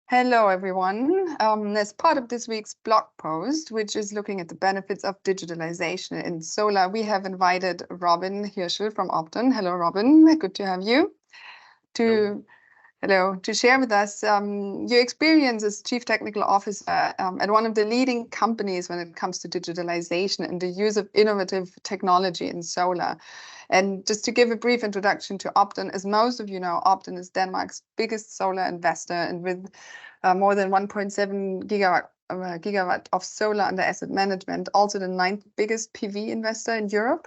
Hello, everyone. As part of this week's blog post, which is looking at the benefits of digitalization in solar, we have invited Robin Hirschl from Obton. Hello, Robin. Good to have you. To share with us your experience as Chief Technical Officer at one of the leading companies when it comes to digitalization and the use of innovative technology in solar. And just to give a brief introduction to Obton, as most of you know, Obton is Denmark's biggest solar investor, and with more than 1.7 gigawatt of solar under asset management, also the ninth biggest PV investor in Europe.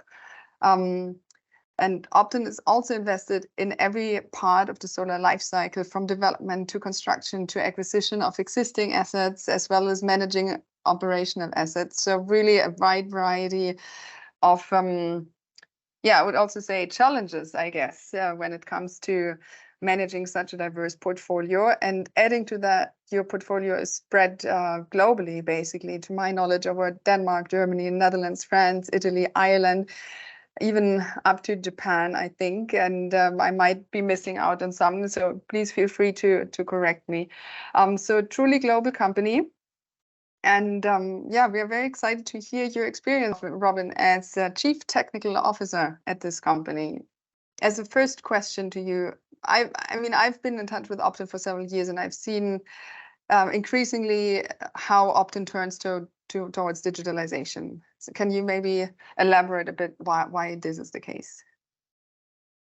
And Obton is also invested in every part of the solar life cycle, from development to construction to acquisition of existing assets, as well as managing operational assets. So really a wide variety of, I would also say challenges, I guess, when it comes to managing such a diverse portfolio. And adding to that, your portfolio is spread globally, basically, to my knowledge, over Denmark, Germany, Netherlands, France, Italy, Ireland, even up to Japan, I think, and I might be missing out on some, so please feel free to correct me. So a truly global company. And we are very excited to hear your experience, Robin, as Chief Technical Officer at this company. As a first question to you, I've been in touch with Obton for several years, and I've seen increasingly how Obton turns towards digitalization. So can you maybe elaborate a bit why this is the case?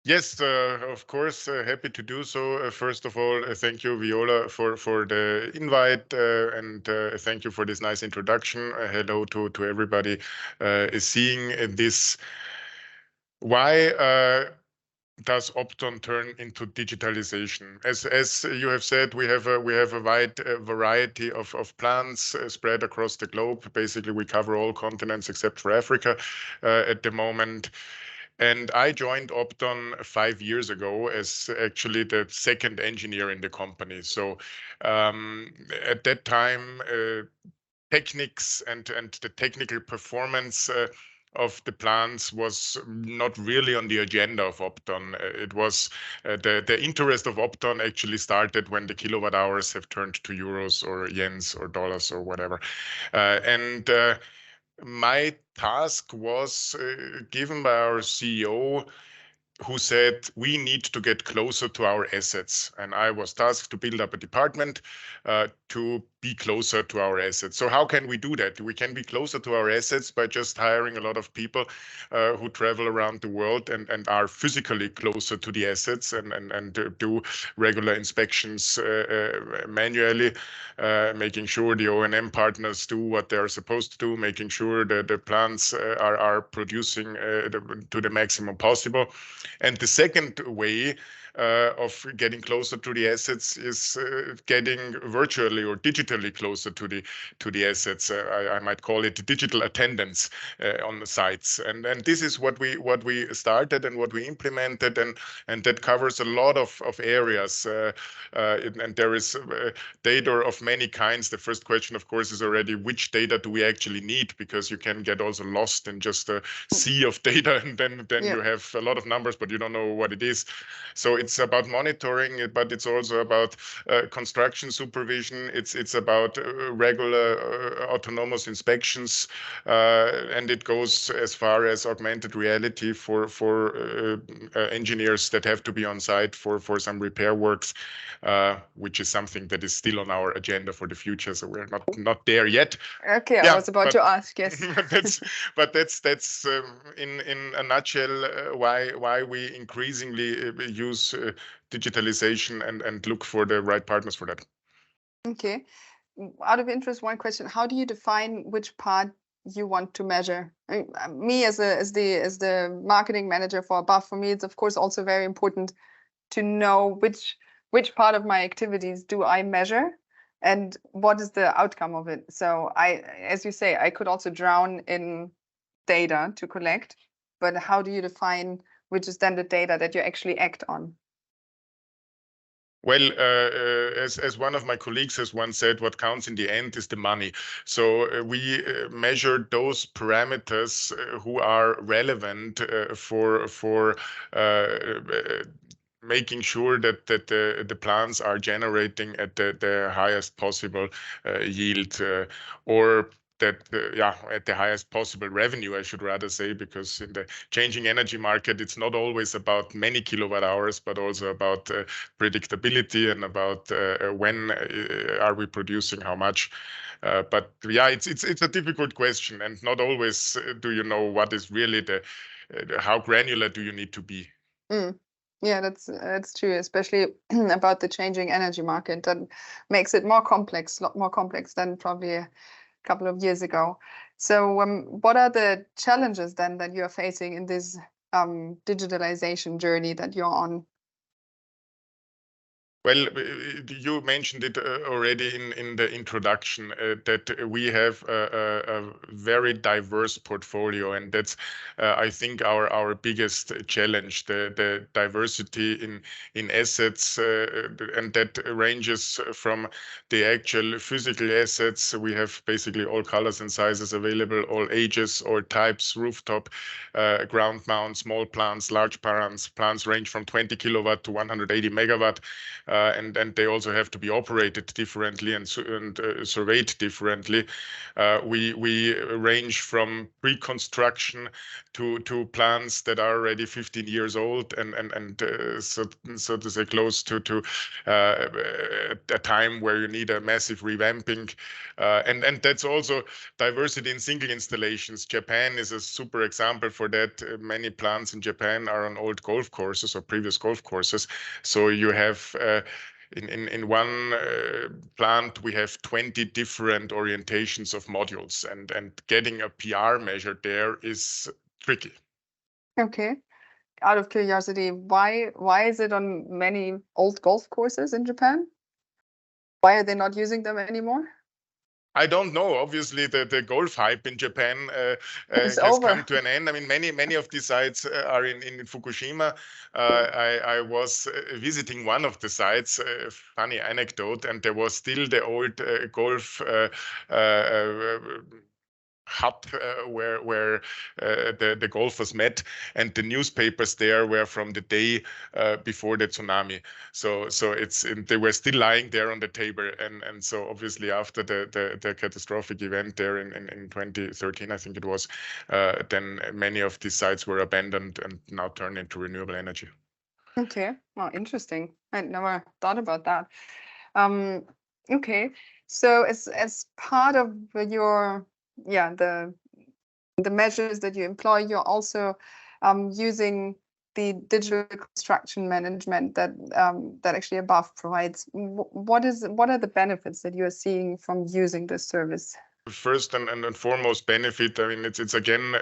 Yes, of course, happy to do so. First of all, thank you, Viola, for the invite, and thank you for this nice introduction. Hello to everybody seeing this. Why does Obton turn into digitalization? As you have said, we have a wide variety of plants spread across the globe. Basically, we cover all continents except for Africa at the moment. And I joined Obton 5 years ago as actually the second engineer in the company. So at that time, techniques and the technical performance of the plants was not really on the agenda of Obton. It was the interest of Obton actually started when the kilowatt hours have turned to euros or yens or dollars or whatever. My task was given by our CEO, who said we need to get closer to our assets. And I was tasked to build up a department to be closer to our assets. So how can we do that? We can be closer to our assets by just hiring a lot of people who travel around the world and are physically closer to the assets and do regular inspections manually, making sure the O&M partners do what they're supposed to do, making sure that the plants are producing to the maximum possible. And the second way of getting closer to the assets is getting virtually or digitally closer to the assets. I might call it digital attendance on the sites, and this is what we started and what we implemented, and that covers a lot of areas. And there is data of many kinds. The first question, of course, is already which data do we actually need, because you can get also lost in just a sea of data, and then you have a lot of numbers, but you don't know what it is. So it's about monitoring, but it's also about construction supervision. It's about regular autonomous inspections, and it goes as far as augmented reality for engineers that have to be on site for some repair works, which is something that is still on our agenda for the future. So we're not there yet. Okay, yeah, I was about to ask. Yes, that's in a nutshell why we increasingly use digitalization and look for the right partners for that. Okay. Out of interest, one question: how do you define which part you want to measure? Me as the marketing manager for Above, for me, it's of course also very important to know which part of my activities do I measure and what is the outcome of it. So as you say, I could also drown in data to collect, but how do you define which is then the data that you actually act on? Well, as one of my colleagues has once said, what counts in the end is the money. So we measure those parameters who are relevant for making sure that the plants are generating at the highest possible yield, or that at the highest possible revenue, I should rather say, because in the changing energy market, it's not always about many kilowatt hours, but also about predictability and about when are we producing how much. But yeah, it's a difficult question, and not always do you know what is really how granular do you need to be. Yeah, that's true, especially about the changing energy market. That makes it more complex, a lot more complex than probably a couple of years ago. So what are the challenges then that you're facing in this digitalization journey that you're on? Well, you mentioned it already in the introduction, that we have a very diverse portfolio, and that's I think our biggest challenge, the diversity in assets, and that ranges from the actual physical assets. We have basically all colors and sizes available, all ages, all types, rooftop, ground mount, small plants, large plants. Plants range from 20 kilowatt to 180 megawatt. And they also have to be operated differently and surveyed differently. We range from pre-construction to plants that are already 15 years old and so to say close to a time where you need a massive revamping. And that's also diversity in single installations. Japan is a super example for that. Many plants in Japan are on old golf courses or previous golf courses. So you have in one plant, we have 20 different orientations of modules, and getting a PR measured there is tricky. Okay. Out of curiosity, why is it on many old golf courses in Japan? Why are they not using them anymore? I don't know. Obviously, the golf hype in Japan has over. come to an end. I mean, many of these sites are in Fukushima. I was visiting one of the sites. Funny anecdote, and there was still the old golf hut where the golfers met, and the newspapers there were from the day before the tsunami. So they were still lying there on the table, and so obviously after the catastrophic event there in 2013, I think it was, then many of these sites were abandoned and now turned into renewable energy. Okay, well, interesting. I never thought about that. Okay, so as part of your the measures that you employ, you're also using the digital construction management that that actually Above provides. What are the benefits that you are seeing from using this service? First and foremost benefit, I mean, it's again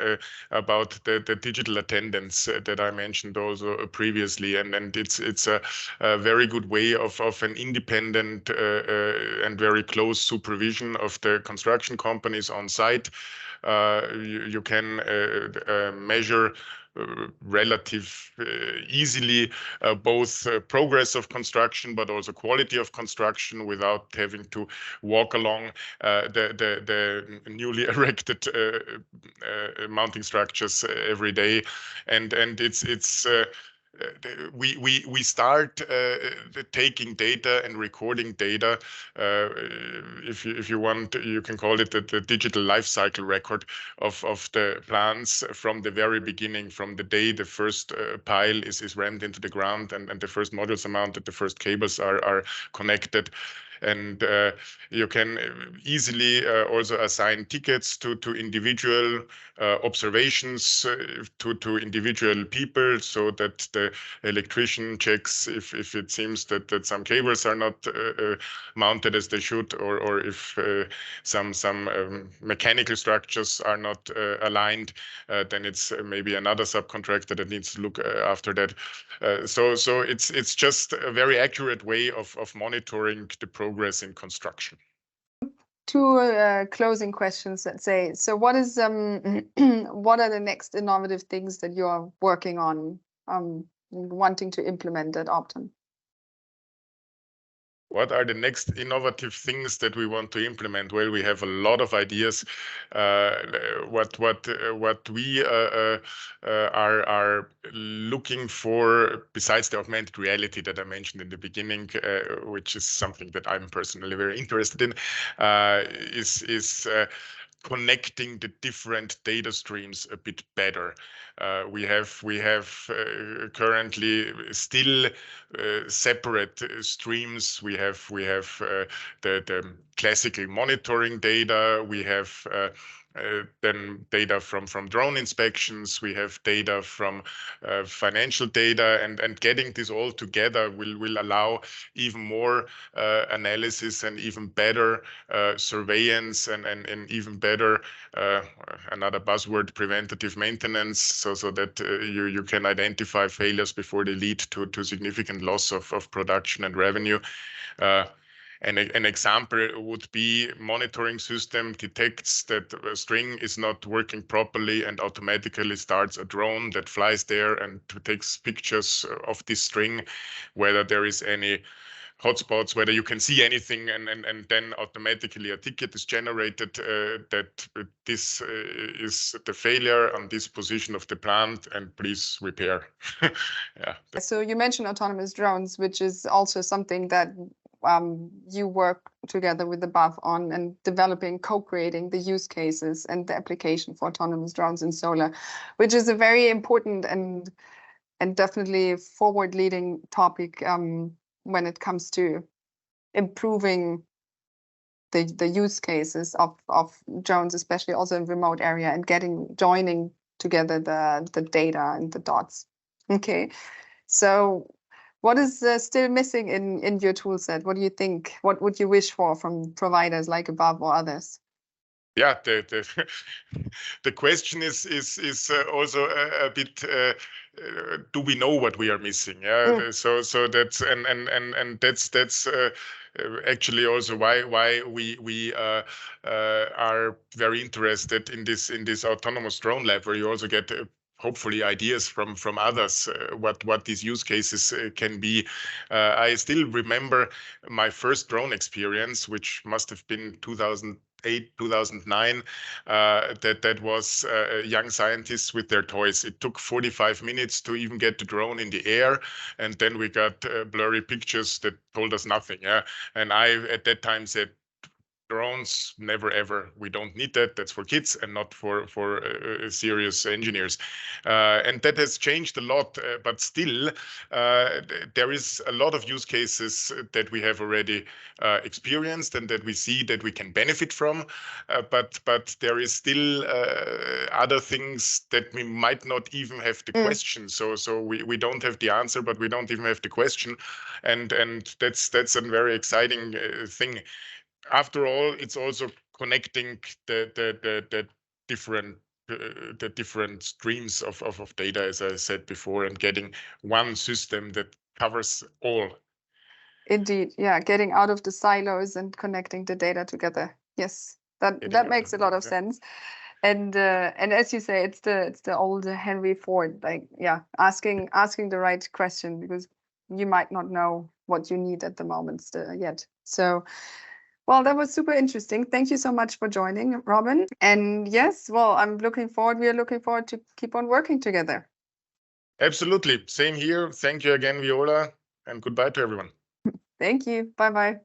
about the digital attendance that I mentioned also previously, and it's a very good way of an independent and very close supervision of the construction companies on site. You can measure relative easily both progress of construction but also quality of construction without having to walk along the newly erected mounting structures every day, and it's we start taking data and recording data. If you want, you can call it the digital life cycle record of the plants from the very beginning, from the day the first pile is rammed into the ground and the first modules are mounted, the first cables are connected. And you can easily also assign tickets to individual observations to individual people, so that the electrician checks if it seems that some cables are not mounted as they should, or if some mechanical structures are not aligned, then it's maybe another subcontractor that needs to look after that. So it's just a very accurate way of monitoring the progress in construction. Two closing questions, let's say. So what is what are the next innovative things that you're working on, wanting to implement at Obton? What are the next innovative things that we want to implement? Well, we have a lot of ideas. What we are looking for, besides the augmented reality that I mentioned in the beginning, which is something that I'm personally very interested in, is connecting the different data streams a bit better. We have currently still separate streams. We have the classical monitoring data. We have then data from drone inspections. We have data from financial data, and getting this all together will allow even more analysis and even better surveillance and even better another buzzword, preventative maintenance, so that you can identify failures before they lead to significant loss of production and revenue. An example would be monitoring system detects that a string is not working properly and automatically starts a drone that flies there and takes pictures of this string, whether there is any hotspots, whether you can see anything, and then automatically a ticket is generated that this is the failure on this position of the plant and please repair. Yeah. So you mentioned autonomous drones, which is also something that you work together with the BAF on, and developing, co-creating the use cases and the application for autonomous drones in solar, which is a very important and definitely forward-leading topic when it comes to improving the use cases of drones, especially also in remote area, and joining together the data and the dots. Okay, so what is still missing in your tool set? What do you think? What would you wish for from providers like Above or others? Yeah, the question is also a bit. Do we know what we are missing? Yeah, so that's and that's actually also why we are very interested in this autonomous drone lab, where you also get hopefully ideas from others what these use cases can be. I still remember my first drone experience, which must have been 2008, 2009, that was young scientists with their toys. It took 45 minutes to even get the drone in the air, and then we got blurry pictures that told us nothing. Yeah, and I at that time said, drones, never ever. We don't need that. That's for kids and not for serious engineers. And that has changed a lot, but still there is a lot of use cases that we have already experienced and that we see that we can benefit from. But there is still other things that we might not even have the question. So we don't have the answer, but we don't even have the question. And that's a very exciting thing. After all, it's also connecting the different streams of data, as I said before, and getting one system that covers all. Indeed, yeah, getting out of the silos and connecting the data together. Yes, that makes a lot of sense. And as you say, it's the old Henry Ford, like, yeah, asking the right question, because you might not know what you need at the moment yet. So, well, that was super interesting. Thank you so much for joining, Robin. And yes, well, we are looking forward to keep on working together. Absolutely. Same here. Thank you again, Viola, and goodbye to everyone. Thank you. Bye-bye.